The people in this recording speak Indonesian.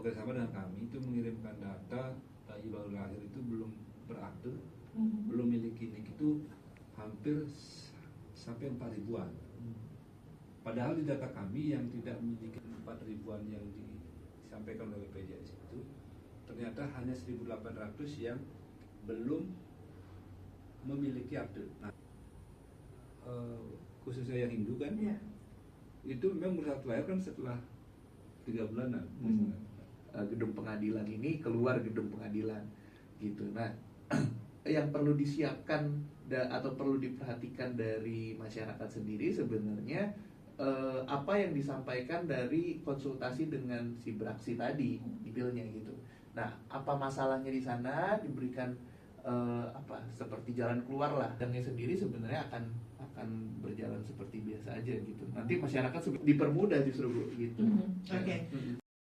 bekerja sama dengan kami itu mengirimkan data bayi baru lahir itu belum berakte, belum miliki NIK itu hampir sampai 4 ribuan. Padahal di data kami yang tidak memiliki 4 ribuan yang disampaikan oleh BPJS itu ternyata hanya 1.800 yang belum memiliki akte. Nah, khususnya yang Hindu kan, itu memang bersatu lahir kan setelah 3 bulanan. Gedung pengadilan ini keluar gedung pengadilan gitu. Nah, yang perlu disiapkan atau perlu diperhatikan dari masyarakat sendiri sebenarnya apa yang disampaikan dari konsultasi dengan si Braksi tadi detailnya gitu. Nah, apa masalahnya di sana diberikan seperti jalan keluar lah. Dangnya sendiri sebenarnya akan berjalan seperti biasa aja gitu. Nanti masyarakat dipermudah justru gitu. Oke.